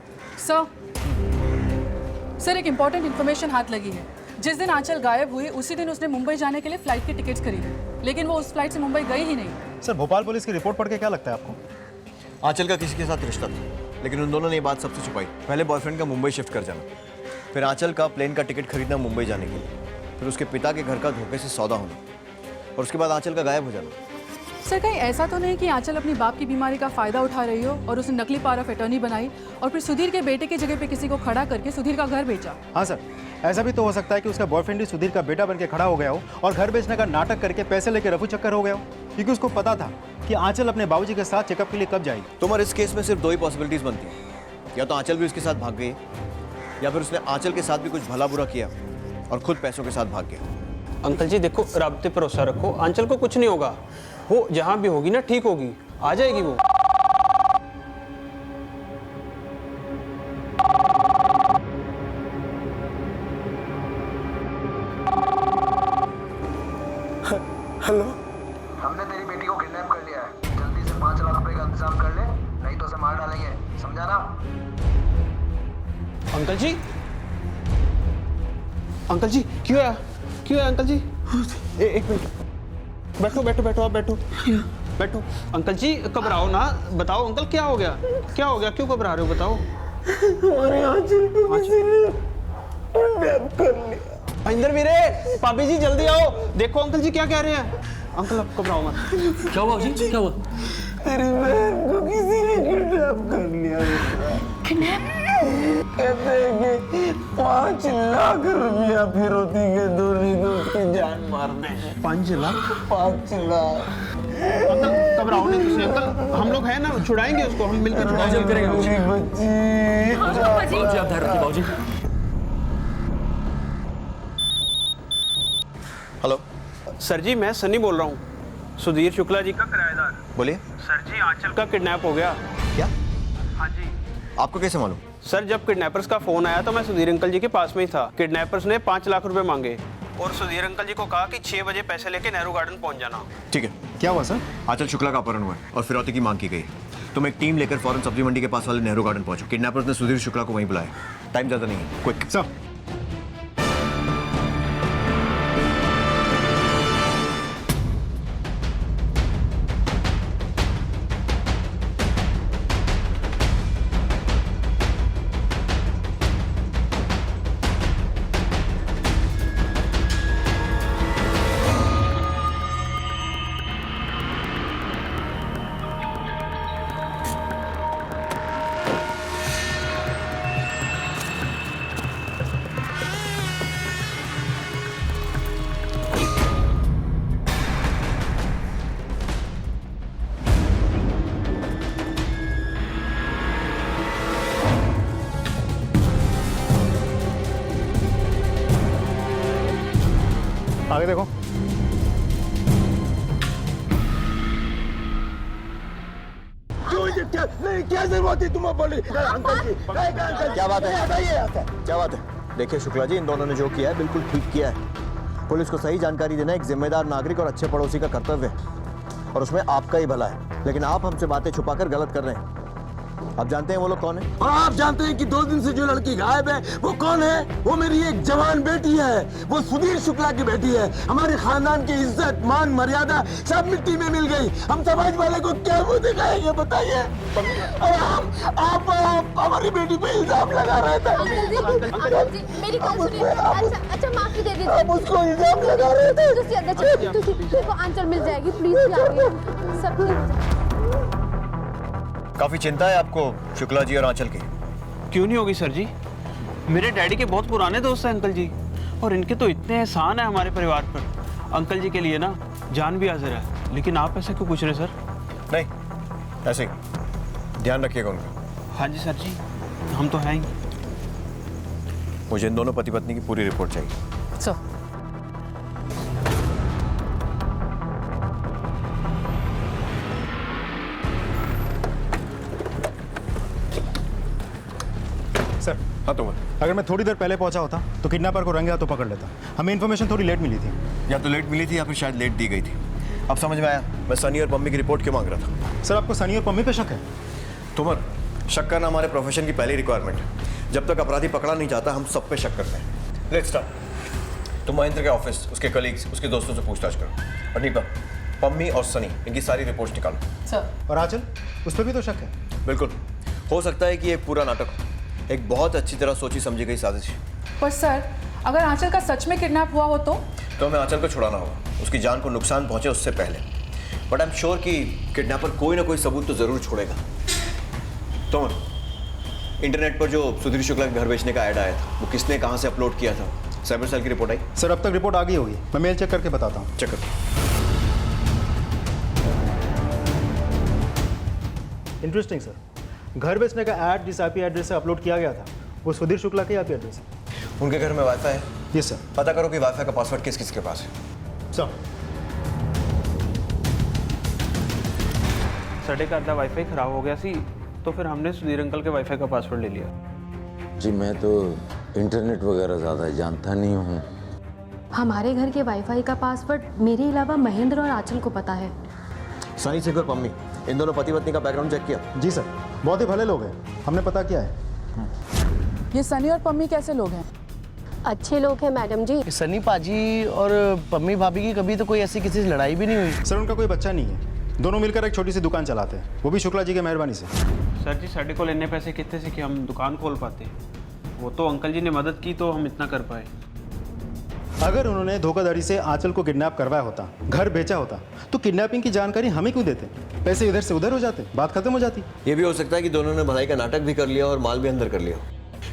[SPEAKER 8] सर, एक इम्पॉर्टेंट इन्फॉर्मेशन हाथ लगी है। जिस दिन आंचल गायब हुई उसी दिन उसने मुंबई जाने के लिए फ्लाइट की टिकट्स खरीदी, लेकिन वो उस फ्लाइट से मुंबई गई ही नहीं।
[SPEAKER 4] सर, भोपाल पुलिस की रिपोर्ट पढ़ के क्या लगता है आपको?
[SPEAKER 5] आंचल का किसी के साथ रिश्ता था, लेकिन उन दोनों ने ये बात सबसे छुपाई। पहले बॉयफ्रेंड का मुंबई शिफ्ट कर जाना, फिर आंचल का प्लेन का टिकट खरीदना मुंबई जाने के लिए, फिर उसके पिता के घर का धोखे से सौदा होना, और उसके बाद आंचल का गायब हो जाना।
[SPEAKER 8] सर, कहीं ऐसा तो नहीं कि आंचल अपनी बाप की बीमारी का फायदा उठा रही हो और उसने नकली पावर ऑफ अटॉर्नी बनाई और फिर सुधीर के बेटे की जगह पे किसी को खड़ा करके सुधीर का घर बेचा?
[SPEAKER 4] हाँ सर, ऐसा भी तो हो सकता है कि उसका बॉयफ्रेंड ही सुधीर का बेटा बन के खड़ा हो गया हो और घर बेचने का नाटक करके पैसे लेके रफू चक्कर हो गया हो, क्योंकि उसको पता था कि आंचल अपने बाबूजी के साथ चेकअप के लिए कब जाएगी।
[SPEAKER 5] तुम्हारे इस केस में सिर्फ दो ही पॉसिबिलिटीज बनती हैं, या तो आंचल भी उसके साथ भाग गई, या फिर उसने आंचल के साथ भी कुछ भला बुरा किया और खुद पैसों के साथ भाग गया।
[SPEAKER 7] अंकल जी देखो, राब्ते पर भरोसा रखो, आंचल को कुछ नहीं होगा। वो जहाँ भी होगी ना ठीक होगी, आ जाएगी वो।
[SPEAKER 14] हेलो,
[SPEAKER 1] हमने तेरी बेटी को किडनैप कर लिया है। जल्दी से 5 लाख रुपए का इंतजाम कर ले, नहीं तो उसे मार डालेंगे, समझा ना?
[SPEAKER 7] अंकल जी, अंकल जी क्यों है? क्यों है अंकल जी? एक मिनट, बैठो बैठो बैठो, आप बैठो बैठो। अंकल जी घबराओ ना, बताओ अंकल क्या हो गया? क्या हो गया, क्यों घबरा रहे हो, बताओ।
[SPEAKER 1] हमारे आंचल को किसी ने किडनैप कर लिया।
[SPEAKER 7] महेंद्र वीरे, भाभी जी जल्दी आओ, देखो अंकल जी क्या कह रहे हैं। अंकल आप घबराओ मत। क्या हुआ जी, क्या हुआ?
[SPEAKER 1] तेरी बहन को किसी ने किडनैप कर लिया।
[SPEAKER 9] किडनैप?
[SPEAKER 1] कहते हैं कि 5 लाख रुपया फिरौती के दो नहीं तो उसकी जान मार देंगे।
[SPEAKER 7] 5 लाख?
[SPEAKER 1] 5 लाख।
[SPEAKER 7] अंकल घबराओ नहीं तुझे, अंकल हम लोग हैं ना, छुड़ाएंगे उसको, हम मिलकर छुड़ाएंगे।
[SPEAKER 1] बच्ची।
[SPEAKER 5] हेलो
[SPEAKER 7] सर जी, मैं सनी बोल रहा हूँ, सुधीर शुक्ला जी का किराएदार।
[SPEAKER 5] बोलिए।
[SPEAKER 7] सर जी, आंचल का किडनैप हो गया।
[SPEAKER 5] क्या?
[SPEAKER 7] हाँ जी।
[SPEAKER 5] आपको कैसे मालूम?
[SPEAKER 7] सर, जब किडनैपर्स का फोन आया तो मैं सुधीर अंकल जी के पास में ही था। किडनैपर्स ने 5 लाख रुपए मांगे और सुधीर अंकल जी को कहा कि 6 बजे पैसे लेके नेहरू गार्डन पहुंच जाना।
[SPEAKER 5] ठीक है।
[SPEAKER 4] क्या हुआ सर?
[SPEAKER 5] आंचल शुक्ला का अपहरण हुआ है और फिरौती की मांग की गई। तुम एक टीम लेकर फौरन सब्जी मंडी के पास वाले नेहरू गार्डन पहुंचो। किडनैपर्स ने सुधीर शुक्ला को वहीं बुलाया। टाइम ज्यादा नहीं है, क्विक।
[SPEAKER 4] सर आगे देखो।
[SPEAKER 1] क्या जरूरत है तुम्हें बोली अंकल जी?
[SPEAKER 5] क्या बात है? क्या बात है? देखिए शुक्ला जी, इन दोनों ने जो किया है बिल्कुल ठीक किया है। पुलिस को सही जानकारी देना एक जिम्मेदार नागरिक और अच्छे पड़ोसी का कर्तव्य है, और उसमें आपका ही भला है। लेकिन आप हमसे बातें छुपाकर गलत कर रहे हैं। आप जानते हैं वो लोग कौन है?
[SPEAKER 1] और आप जानते हैं कि 2 दिन से जो लड़की गायब है वो कौन है? वो मेरी एक जवान बेटी है। वो सुधीर शुक्ला की बेटी है। हमारे खानदान की इज्जत, मान, मर्यादा सब मिट्टी में मिल गई। हम समाज वाले को क्या मुंह दिखाएंगे बताइए? और आप हमारी बेटी पे इल्जाम लगा रहे थे।
[SPEAKER 15] मेरी बात सुनिए। अच्छा माफी दे दीजिए।
[SPEAKER 1] आप उसको इल्जाम लगा रहे थे।
[SPEAKER 15] देखो आंचल मिल जाएगी, प्लीज सब ठीक हो जाएगा।
[SPEAKER 5] काफी चिंता है आपको शुक्ला जी और आंचल की?
[SPEAKER 7] क्यों नहीं होगी सर जी, मेरे डैडी के बहुत पुराने दोस्त हैं अंकल जी, और इनके तो इतने एहसान है हमारे परिवार पर। अंकल जी के लिए ना जान भी हाजिर है। लेकिन आप ऐसे क्यों पूछ रहे सर?
[SPEAKER 5] नहीं, ऐसे ही ध्यान रखिएगा उनका।
[SPEAKER 7] हाँ जी सर जी, हम तो हैं ही।
[SPEAKER 5] मुझे इन दोनों पति पत्नी की पूरी रिपोर्ट चाहिए।
[SPEAKER 8] सर
[SPEAKER 4] सर,
[SPEAKER 5] हाँ तुम
[SPEAKER 4] अगर मैं थोड़ी देर पहले पहुंचा होता तो किडनैपर को रंगे हाथों पकड़ लेता। हमें इन्फॉर्मेशन थोड़ी लेट मिली थी।
[SPEAKER 5] या तो लेट मिली थी या फिर शायद लेट दी गई थी। अब समझ में आया मैं सनी और पम्मी की रिपोर्ट क्यों मांग रहा था।
[SPEAKER 4] सर, आपको सनी और पम्मी पे शक है?
[SPEAKER 5] तुमर, शक करना हमारे प्रोफेशन की पहली रिक्वायरमेंट है। जब तक अपराधी पकड़ा नहीं जाता हम सब पे शक करते हैं। Let's start. तुम महेंद्र के ऑफिस, उसके कलीग्स, उसके दोस्तों से पूछताछ करो। और नीपा, पम्मी और सनी, इनकी सारी रिपोर्ट्स निकालो।
[SPEAKER 8] सर।
[SPEAKER 4] और आंचल, उस पर भी तो शक है?
[SPEAKER 5] बिल्कुल, हो सकता है कि ये एक पूरा नाटक हो, एक बहुत अच्छी तरह सोची समझी गई साजिश।
[SPEAKER 8] पर सर, अगर आंचल का सच में किडनैप हुआ हो तो
[SPEAKER 5] हमें आंचल को छुड़ाना होगा, उसकी जान को नुकसान पहुंचे उससे पहले। बट आई एम श्योर कि किडनैपर कोई ना कोई सबूत तो जरूर छोड़ेगा। तो इंटरनेट पर जो सुधीर शुक्ला के घर बेचने का ऐड आया था, वो किसने कहां से अपलोड किया था? साइबर सेल की रिपोर्ट आई?
[SPEAKER 4] सर, अब तक रिपोर्ट आ गई होगी। मैं मेल चेक करके बताता हूँ।
[SPEAKER 5] चेक करो।
[SPEAKER 4] इंटरेस्टिंग सर, घर बेचने का ऐड जिस आईपी एड्रेस से अपलोड किया गया था वो सुधीर शुक्ला के आईपी एड्रेस है।
[SPEAKER 5] उनके घर में वाईफाई है?
[SPEAKER 4] Yes sir.
[SPEAKER 5] पता करो कि वाईफाई का पासवर्ड किस किस के पास है।
[SPEAKER 4] सर,
[SPEAKER 7] साढ़े का आधा वाईफाई खराब हो गया सी, तो फिर हमने सुधीर अंकल के वाईफाई का पासवर्ड ले लिया।
[SPEAKER 16] जी मैं तो इंटरनेट वगैरह ज़्यादा जानता नहीं हूँ।
[SPEAKER 15] हमारे घर के वाईफाई का पासवर्ड मेरे अलावा महेंद्र और आंचल को पता है।
[SPEAKER 5] सनी सिंह और पम्मी, इन दोनों पति पत्नी का बैकग्राउंड चेक किया?
[SPEAKER 4] जी सर, बहुत ही भले लोग हैं, हमने पता किया है।
[SPEAKER 8] ये सनी और पम्मी कैसे लोग हैं?
[SPEAKER 15] अच्छे लोग हैं मैडम जी।
[SPEAKER 17] सनी पाजी और पम्मी भाभी की कभी तो कोई ऐसी किसी से लड़ाई भी नहीं हुई।
[SPEAKER 4] सर, उनका कोई बच्चा नहीं है। दोनों मिलकर एक छोटी सी दुकान चलाते हैं, वो भी शुक्ला जी की मेहरबानी से।
[SPEAKER 7] सर जी, साढ़े को लेने पैसे कितने से कि हम दुकान खोल पाते? वो तो अंकल जी ने मदद की तो हम इतना कर पाए।
[SPEAKER 4] अगर उन्होंने धोखाधड़ी से आंचल को किडनैप करवाया होता, घर बेचा होता, तो किडनैपिंग की जानकारी हमें क्यों देते? पैसे इधर से उधर हो जाते, बात खत्म हो जाती।
[SPEAKER 5] ये भी हो सकता है कि दोनों ने भलाई का नाटक भी कर लिया और माल भी अंदर कर लिया,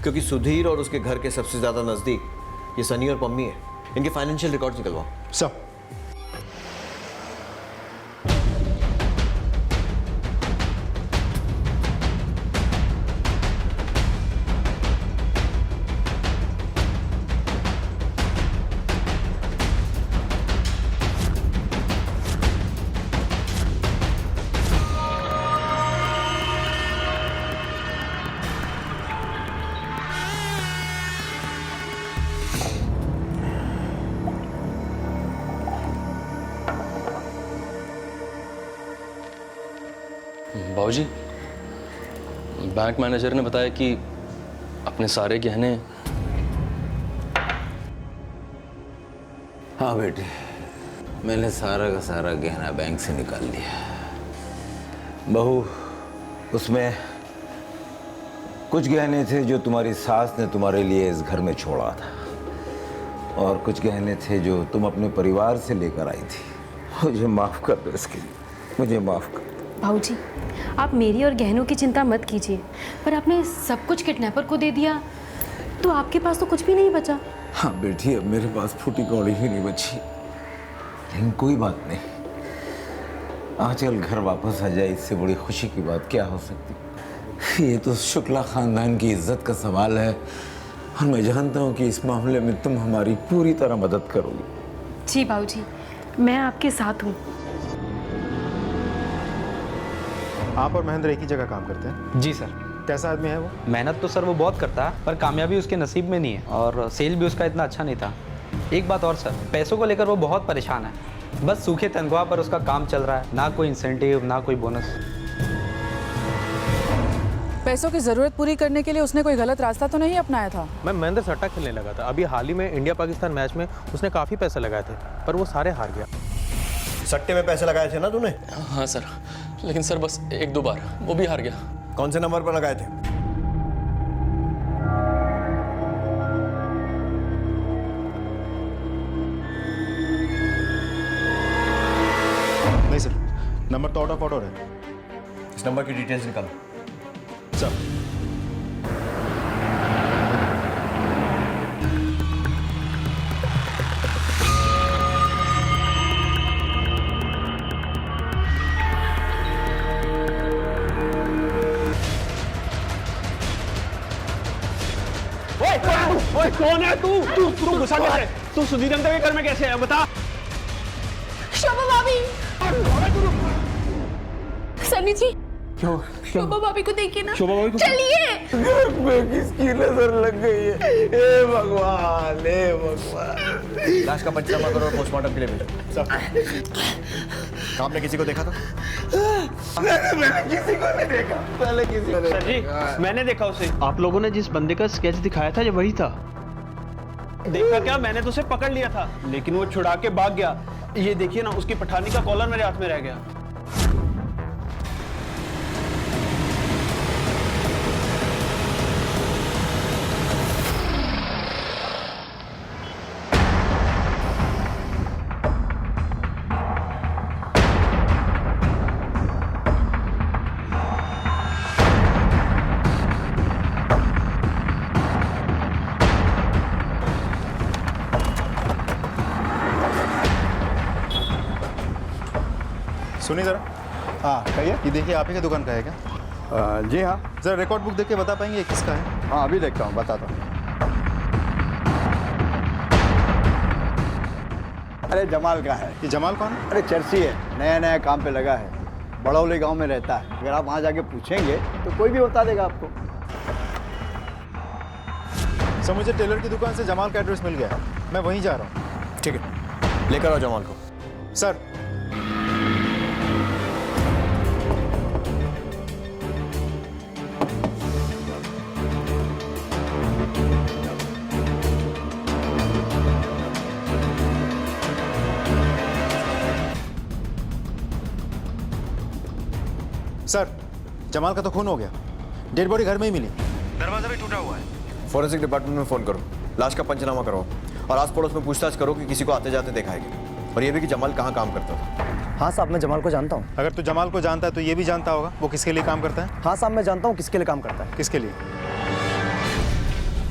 [SPEAKER 5] क्योंकि सुधीर और उसके घर के सबसे ज्यादा नजदीक ये सनी और पम्मी है। इनके फाइनेंशियल रिकॉर्ड्स निकलवाओ।
[SPEAKER 4] सब
[SPEAKER 12] बाबूजी, बैंक मैनेजर ने बताया कि अपने सारे गहने।
[SPEAKER 16] हाँ बेटे, मैंने सारा का सारा गहना बैंक से निकाल लिया। बहू, उसमें कुछ गहने थे जो तुम्हारी सास ने तुम्हारे लिए इस घर में छोड़ा था, और कुछ गहने थे जो तुम अपने परिवार से लेकर आई थी। मुझे माफ़ कर दो इसके लिए, मुझे माफ़ कर दो।
[SPEAKER 15] भाऊजी, आप मेरी और गहनों की चिंता मत कीजिए, पर आपने सब कुछ किडनैपर को दे दिया तो आपके पास तो कुछ भी नहीं बचा।
[SPEAKER 16] हाँ बेटी, अब मेरे पास फूटी कौड़ी ही नहीं बची, लेकिन कोई बात नहीं। आजकल घर वापस आ जाए, इससे बड़ी खुशी की बात क्या हो सकती। ये तो शुक्ला खानदान की इज्जत का सवाल है, और मैं जानता हूँ कि इस मामले में तुम हमारी पूरी तरह मदद करोगी।
[SPEAKER 15] जी भाऊजी, मैं आपके साथ हूँ।
[SPEAKER 4] आप और महेंद्र एक ही जगह काम करते हैं?
[SPEAKER 7] जी सर।
[SPEAKER 4] कैसा आदमी है वो?
[SPEAKER 7] मेहनत तो सर वो बहुत करता है, पर कामयाबी उसके नसीब में नहीं है, और सेल भी उसका इतना अच्छा नहीं था। एक बात और सर, पैसों को लेकर वो बहुत परेशान है। बस सूखे तनख्वाह पर उसका काम चल रहा है, ना कोई इंसेंटिव, ना कोई बोनस।
[SPEAKER 8] पैसों की ज़रूरत पूरी करने के लिए उसने कोई गलत रास्ता तो नहीं अपनाया था?
[SPEAKER 18] मैं महेंद्र सट्टा खेलने लगा था। अभी हाल ही में इंडिया पाकिस्तान मैच में उसने काफ़ी पैसे लगाए थे, पर वो सारे हार गया।
[SPEAKER 5] सट्टे में पैसे लगाए थे ना तूने?
[SPEAKER 12] हाँ सर, लेकिन सर बस 1-2 बार, वो भी हार गया।
[SPEAKER 5] कौन से नंबर पर लगाए थे?
[SPEAKER 4] नहीं सर, नंबर तो आउट ऑफ ऑर्डर है।
[SPEAKER 5] इस नंबर की डिटेल्स निकालो।
[SPEAKER 4] सर,
[SPEAKER 7] ओए कौन है तू? तू गुस्सा कैसे? तू सुधीर अंकल के घर में कैसे आया बता?
[SPEAKER 19] शोभा भाभी, सनी जी, शोभा भाभी को देखिए ना।
[SPEAKER 7] शोभा भाभी को
[SPEAKER 19] चलिए।
[SPEAKER 1] घर में किसकी नजर लग गई है? हे भगवान, हे भगवान।
[SPEAKER 5] लाश का पंचनामा करो और पोस्टमार्टम के लिए भेजो। आपने किसी को देखा था?
[SPEAKER 1] मैंने किसी को नहीं देखा। पहले किसी को
[SPEAKER 7] सर जी, मैंने देखा उसे। आप लोगों ने जिस बंदे का स्केच दिखाया था, ये वही था। देखा क्या? मैंने तो उसे पकड़ लिया था, लेकिन वो छुड़ा के भाग गया। ये देखिए ना, उसकी पठानी का कॉलर मेरे हाथ में रह गया।
[SPEAKER 4] सुनिए जरा।
[SPEAKER 11] हाँ कहिए।
[SPEAKER 4] ये देखिए, आप ही की दुकान का है क्या?
[SPEAKER 11] जी हाँ।
[SPEAKER 4] जरा रिकॉर्ड बुक देख के बता पाएंगे ये किसका है?
[SPEAKER 11] हाँ अभी देखता हूँ, बताता हूँ। अरे जमाल का है।
[SPEAKER 4] ये जमाल कौन है?
[SPEAKER 11] अरे चर्ची है, नया नया काम पे लगा है, बड़ौली गांव में रहता है। अगर आप वहाँ जाके पूछेंगे तो कोई भी बता देगा आपको।
[SPEAKER 4] सर, मुझे टेलर की दुकान से जमाल का एड्रेस मिल गया है, मैं वहीं जा रहा हूँ।
[SPEAKER 5] ठीक है, लेकर आओ जमाल को।
[SPEAKER 4] सर, सर, जमाल का तो खून हो गया, डेड बॉडी घर में ही मिली, दरवाजा भी टूटा हुआ है।
[SPEAKER 5] फॉरेंसिक डिपार्टमेंट में फोन करो, लाश का पंचनामा करो, और आस पड़ोस में पूछताछ करो कि किसी को आते जाते देखा है क्या, और ये भी कि जमाल कहाँ काम करता था।
[SPEAKER 17] हाँ साहब, मैं जमाल को जानता हूँ।
[SPEAKER 4] अगर तू जमाल को जानता है तो ये भी जानता होगा वो किसके लिए काम करता है।
[SPEAKER 17] हाँ साहब, मैं जानता हूँ किसके लिए काम करता है।
[SPEAKER 4] किसके लिए?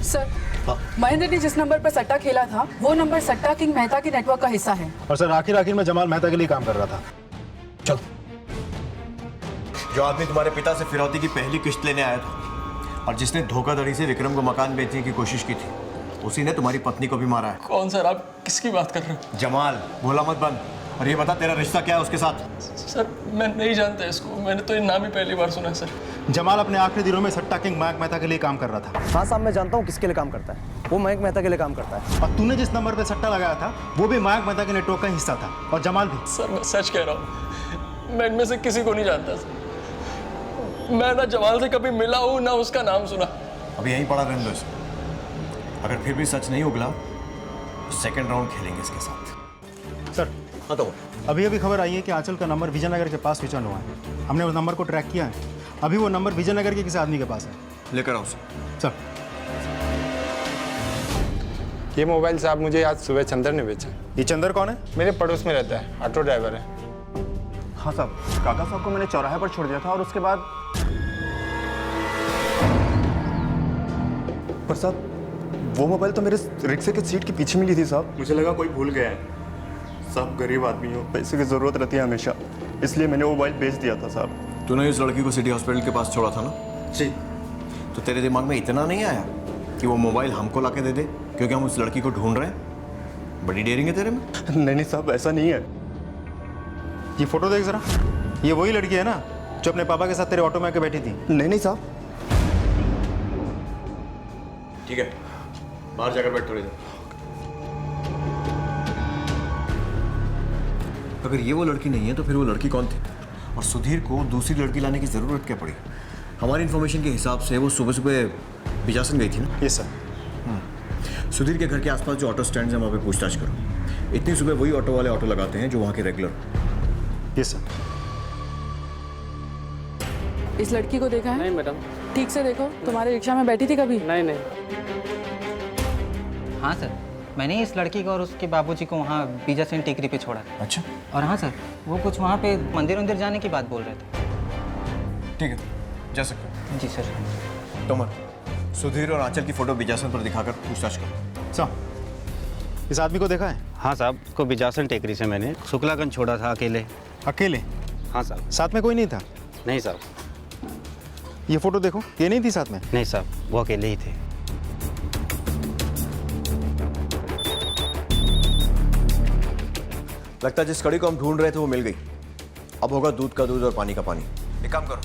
[SPEAKER 8] सर, महेंद्र ने जिस नंबर पर सट्टा खेला था, वो नंबर सट्टा किंग मेहता के नेटवर्क का हिस्सा है।
[SPEAKER 4] और सर, आखिर में जमाल मेहता के लिए काम कर रहा था।
[SPEAKER 5] चल, जो आदमी तुम्हारे पिता से फिरौती की पहली किश्त लेने आया था और जिसने धोखाधड़ी से विक्रम को मकान बेचने की कोशिश की थी, उसी ने तुम्हारी पत्नी को भी मारा है।
[SPEAKER 12] कौन सर? आप किसकी बात कर रहे हो?
[SPEAKER 5] जमाल, भोला मत बन। और ये बता, तेरा रिश्ता क्या है उसके साथ?
[SPEAKER 12] सर, मैं नहीं जानता इसको, मैंने तो ये नाम ही पहली बार सुना है सर।
[SPEAKER 4] जमाल अपने आखिरी दिनों में सट्टा किंग मयंक मेहता के लिए काम कर रहा था।
[SPEAKER 17] हाँ साहब, मैं जानता हूँ किसके लिए काम करता है, वो मयंक मेहता के लिए काम करता है।
[SPEAKER 4] और तूने जिस नंबर पे सट्टा लगाया था वो भी मयंक मेहता के नेटवर्क का हिस्सा था, और जमाल भी।
[SPEAKER 12] सर मैं सच कह रहा हूँ, मैं इनमें से किसी को नहीं जानता सर। मैं ना जमाल से कभी मिला हूँ ना उसका नाम सुना।
[SPEAKER 5] अभी यहीं पड़ा रहने दो इसे। अगर फिर भी सच नहीं उगला तो सेकंड राउंड खेलेंगे इसके साथ।
[SPEAKER 4] सर
[SPEAKER 5] हाँ तो
[SPEAKER 4] अभी अभी खबर आई है कि आंचल का नंबर विजयनगर के पास स्विच ऑन हुआ है। हमने उस नंबर को ट्रैक किया है। अभी वो नंबर विजयनगर के किसी आदमी के पास है।
[SPEAKER 5] लेकर आओ उसे।
[SPEAKER 4] सर
[SPEAKER 14] ये मोबाइल साहब मुझे आज सुबह चंदर ने बेचा।
[SPEAKER 4] ये चंदर कौन है?
[SPEAKER 14] मेरे पड़ोस में रहता है, ऑटो ड्राइवर है।
[SPEAKER 1] हाँ साहब, काका साहब को मैंने चौराहे पर छोड़ दिया था और उसके बाद
[SPEAKER 10] पर साहब वो मोबाइल तो मेरे रिक्शे के सीट के पीछे मिली थी साहब। मुझे लगा कोई भूल गया है। साहब गरीब आदमी हो, पैसे की जरूरत रहती है हमेशा, इसलिए मैंने वो मोबाइल बेच दिया था साहब।
[SPEAKER 5] तूने इस लड़की को सिटी हॉस्पिटल के पास छोड़ा था ना?
[SPEAKER 10] जी।
[SPEAKER 5] तो तेरे दिमाग में इतना नहीं आया कि वो मोबाइल हमको लाके दे दे क्योंकि हम उस लड़की को ढूंढ रहे हैं? बड़ी डेयरिंग है तेरे में।
[SPEAKER 10] नहीं साहब, ऐसा नहीं है।
[SPEAKER 4] ये फोटो देख जरा, ये वही लड़की है ना जो अपने पापा के साथ तेरे ऑटो में आके बैठी थी?
[SPEAKER 10] नहीं साहब।
[SPEAKER 5] ठीक है, बाहर जाकर बैठ थोड़ी देर। अगर ये वो लड़की नहीं है तो फिर वो लड़की कौन थी? और सुधीर को दूसरी लड़की लाने की जरूरत क्या पड़ी? हमारी इन्फॉर्मेशन के हिसाब से वो सुबह सुबह बिजासन गई थी ना?
[SPEAKER 4] Yes sir.
[SPEAKER 5] सुधीर के घर के आसपास जो ऑटो स्टैंड है वहाँ पे पूछताछ करो। इतनी सुबह वही ऑटो वाले ऑटो लगाते हैं जो वहाँ के रेगुलर।
[SPEAKER 4] Yes sir.
[SPEAKER 8] इस लड़की को देखा है?
[SPEAKER 12] नहीं मैडम।
[SPEAKER 8] ठीक से देखो, तुम्हारे रिक्शा में बैठी थी कभी?
[SPEAKER 12] नहीं नहीं।
[SPEAKER 7] हाँ सर, मैंने इस लड़की को और उसके बाबूजी को वहाँ बीजासन टेकरी पे छोड़ा।
[SPEAKER 5] अच्छा।
[SPEAKER 7] और हाँ सर, वो कुछ वहाँ पे मंदिर वंदिर जाने की बात बोल रहे थे।
[SPEAKER 5] ठीक है, जा सकते हो।
[SPEAKER 7] जी सर।
[SPEAKER 5] तोमर, सुधीर और आंचल की फोटो बिजासन पर दिखाकर पूछताछ करो।
[SPEAKER 4] साहब इस आदमी को देखा है?
[SPEAKER 20] हाँ साहब, को बिजासन टेकरी से मैंने शुक्लागंज छोड़ा था अकेले।
[SPEAKER 4] अकेले?
[SPEAKER 20] हाँ साहब।
[SPEAKER 4] साथ में कोई नहीं था?
[SPEAKER 20] नहीं साहब।
[SPEAKER 4] ये फोटो देखो, ये नहीं थी साथ में?
[SPEAKER 20] नहीं साहब, वो अकेले ही थे।
[SPEAKER 5] लगता है जिस कड़ी को हम ढूंढ रहे थे वो मिल गई। अब होगा दूध का दूध और पानी का पानी। एक काम करो,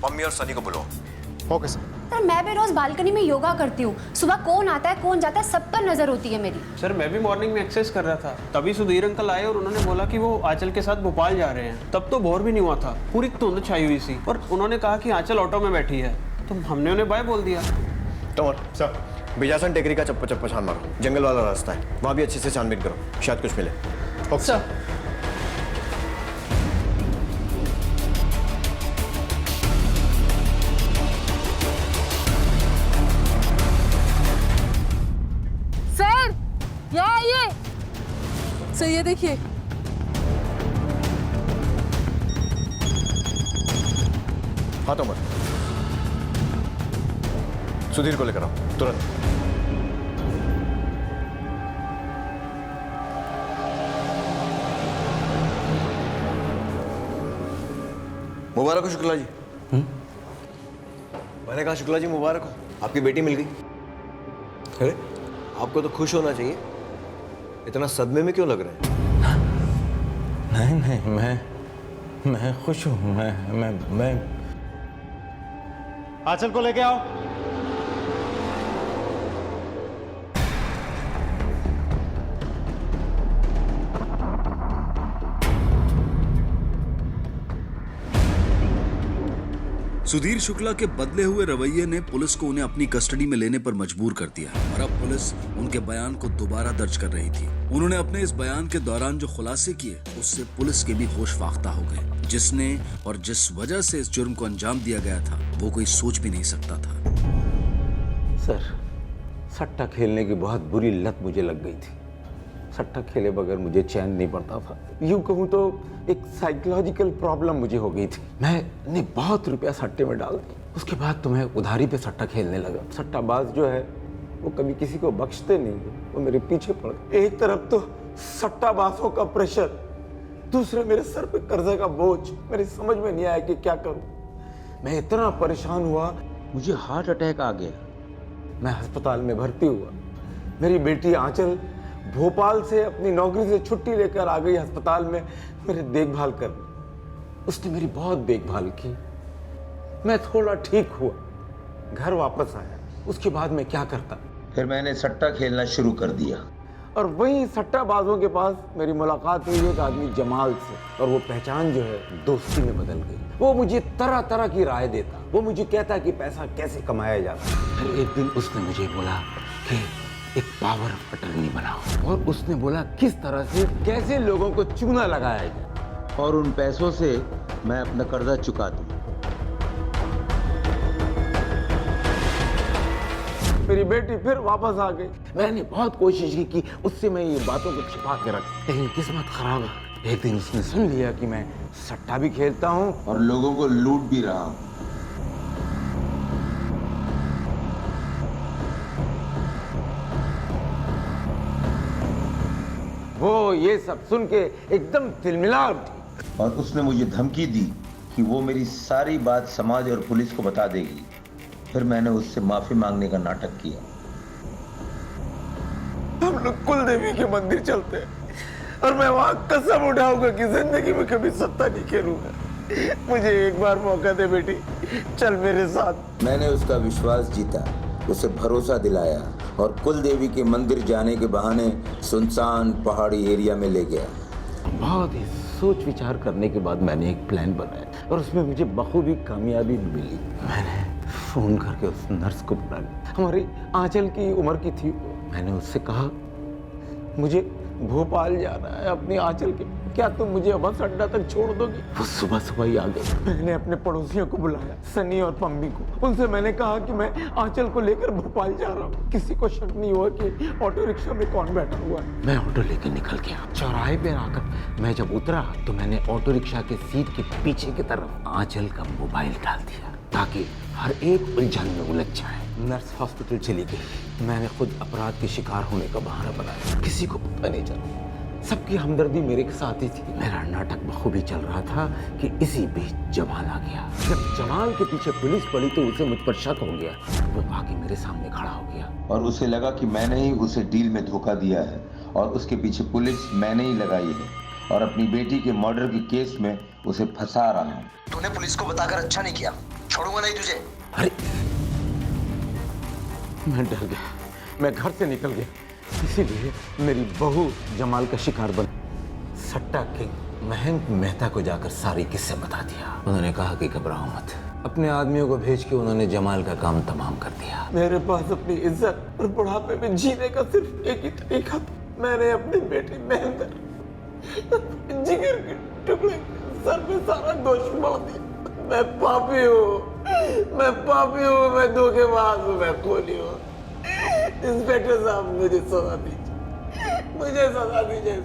[SPEAKER 5] मम्मी और सनी को बुलाओ।
[SPEAKER 4] Okay sir.
[SPEAKER 9] सर मैं भी रोज बालकनी में योगा करती हूँ। सुबह कौन आता है कौन जाता है सब पर नजर होती है मेरी।
[SPEAKER 18] सर मैं भी मॉर्निंग में एक्सरसाइज कर रहा था, तभी सुधीर अंकल आए और उन्होंने बोला कि वो आंचल के साथ भोपाल जा रहे हैं। तब तो बोर भी नहीं हुआ था, पूरी धुंध छाई हुई सी, और उन्होंने कहा कि आंचल ऑटो में बैठी है, तो हमने उन्हें बाय बोल दिया।
[SPEAKER 5] तोमर सर, बिजासन टेकरी का चप्पा चप्पा छान मारो, जंगल वाला रास्ता है, वहाँ भी अच्छे से छानबीन करो, शायद कुछ मिले।
[SPEAKER 4] Okay sir.
[SPEAKER 8] सर ये देखिए,
[SPEAKER 5] हाँ तोमर, सुधीर को लेकर आओ तुरंत। मुबारक हो शुक्ला जी। मैंने कहा शुक्ला जी मुबारक हो, आपकी बेटी मिल गई। अरे आपको तो खुश होना चाहिए, इतना सदमे में क्यों लग रहे हैं?
[SPEAKER 16] नहीं नहीं, मैं खुश हूँ। मैं
[SPEAKER 4] आंचल को लेके आओ।
[SPEAKER 13] सुधीर शुक्ला के बदले हुए रवैये ने पुलिस को उन्हें अपनी कस्टडी में लेने पर मजबूर कर दिया और अब पुलिस उनके बयान को दोबारा दर्ज कर रही थी। उन्होंने अपने इस बयान के दौरान जो खुलासे किए उससे पुलिस के भी होश फाख्ता हो गए। जिसने और जिस वजह से इस जुर्म को अंजाम दिया गया था वो कोई सोच भी नहीं सकता था।
[SPEAKER 16] सर, सट्टा खेलने की बहुत बुरी लत मुझे लग गई थी। सट्टा खेले बगैर मुझे चैन नहीं पड़ता था। यूँ कहूँ तो एक साइकोलॉजिकल प्रॉब्लम मुझे हो गई थी। मैंने बहुत रुपया सट्टे में डाल दिया, उसके बाद तो मैं उधारी पे सट्टा खेलने लगा। सट्टाबाज जो है वो कभी किसी को बख्शते नहीं है, वो मेरे पीछे पड़ गए। एक तरफ तो सट्टाबाजों का प्रेशर, दूसरे मेरे सर पे कर्जे का बोझ। मेरी समझ में नहीं आया कि क्या करूं। मैं इतना परेशान हुआ, मुझे हार्ट अटैक आ गया। मैं अस्पताल में भर्ती हुआ। मेरी बेटी आंचल भोपाल से अपनी नौकरी से छुट्टी लेकर आ गई अस्पताल में मेरी देखभाल करने। उसने मेरी बहुत देखभाल की। मैं थोड़ा ठीक हुआ, घर वापस आया। उसके बाद मैं क्या करता? फिर मैंने सट्टा खेलना शुरू कर दिया
[SPEAKER 6] और वहीं सट्टाबाजों के पास मेरी मुलाकात हुई एक आदमी जमाल से, और वो पहचान जो है दोस्ती में बदल गई। वो मुझे तरह तरह की राय देता, वो मुझे कहता कि पैसा कैसे कमाया जाता। फिर एक दिन उसने मुझे बोला कि एक पावर ऑफ अटर्नी बनाओ, और उसने बोला किस तरह से कैसे लोगों को चूना लगाया जाए
[SPEAKER 16] और उन पैसों से मैं अपना कर्जा चुका दूं।
[SPEAKER 6] मेरी बेटी फिर वापस आ गई। मैंने बहुत कोशिश की कि उससे मैं ये बातों को छिपा के रख, लेकिन किस्मत खराब है। एक दिन उसने सुन लिया कि मैं सट्टा भी खेलता हूँ
[SPEAKER 16] और लोगों को लूट भी रहा हूं।
[SPEAKER 6] वो ये सब सुन के एकदम तिलमिला उठी
[SPEAKER 16] और उसने मुझे धमकी दी कि वो मेरी सारी बात समाज और पुलिस को बता देगी। फिर मैंने उससे माफी मांगने का नाटक किया।
[SPEAKER 1] हम लोग कुल देवी के मंदिर चलते हैं और मैं वहां कसम उठाऊंगा कि जिंदगी में कभी सट्टा नहीं खेलूंगा। मुझे एक बार मौका दे बेटी, चल मेरे साथ।
[SPEAKER 16] मैंने उसका विश्वास जीता, उसे भरोसा दिलाया और कुल देवी के मंदिर जाने के बहाने सुनसान पहाड़ी एरिया में ले गया।
[SPEAKER 6] बहुत ही सोच विचार करने के बाद मैंने एक प्लान बनाया और उसमें मुझे बखूबी कामयाबी मिली। मैंने फोन करके उस नर्स को बुला लिया, हमारी आंचल की उम्र की थी। मैंने उससे कहा मुझे भोपाल जाना है अपनी आंचल के, क्या तुम मुझे बस अड्डा तक छोड़ दोगी? वो सुबह सुबह ही आ गई। मैंने अपने पड़ोसियों को बुलाया, सनी और पम्मी को। उनसे मैंने कहा कि मैं आंचल को लेकर भोपाल जा रहा हूँ। किसी को शक नहीं हुआ कि ऑटो रिक्शा में कौन बैठा हुआ है। मैं ऑटो लेकर निकल गया। चौराहे पे आकर मैं जब उतरा तो मैंने ऑटो रिक्शा के सीट के पीछे की तरफ आंचल का मोबाइल डाल दिया ताकि हर एक उलझन में उलझ जाए। नर्स हॉस्पिटल चली गई। मैंने खुद अपराध के शिकार होने का बहाना बनाया, किसी को पता नहीं चला। सबकी हमदर्दी मेरे साथ ही थी। मेरा नाटक बखूबी चल रहा था कि इसी बीच जमाल आ गया। जब जमाल के पीछे पुलिस पड़ी तो उसे मुझ पर शक हो गया। वो आके मेरे सामने खड़ा हो गया
[SPEAKER 16] और उसे लगा कि मैंने ही उसे डील में धोखा दिया है और उसके पीछे पुलिस मैंने ही लगाई है और अपनी बेटी के मर्डर के केस में उसे फंसा रहा हूँ।
[SPEAKER 21] तूने पुलिस को बताकर अच्छा नहीं किया, छोड़ूंगा नहीं तुझे।
[SPEAKER 6] अरे मैं डर गया, मैं घर से निकल गया, इसीलिए मेरी बहू जमाल का शिकार बन। सट्टा किंग मयंक मेहता को जाकर सारी किस्से बता दिया। उन्होंने कहा कि घबराओ मत। अपने आदमियों को भेज के उन्होंने जमाल का काम तमाम कर दिया। मेरे पास अपनी इज्जत और बुढ़ापे में जीने का सिर्फ एक ही तरीका था। मैंने अपनी बेटी महेंद्र जिगर के टुकड़े सर पे सारा दोष मढ़ दिया। मैं पापी हूँ, मैं धोखेबाज हूँ, मैं खूनी हूँ। इंस्पेक्टर साहब मुझे सजा दीजिए, मुझे सजा दीजिए।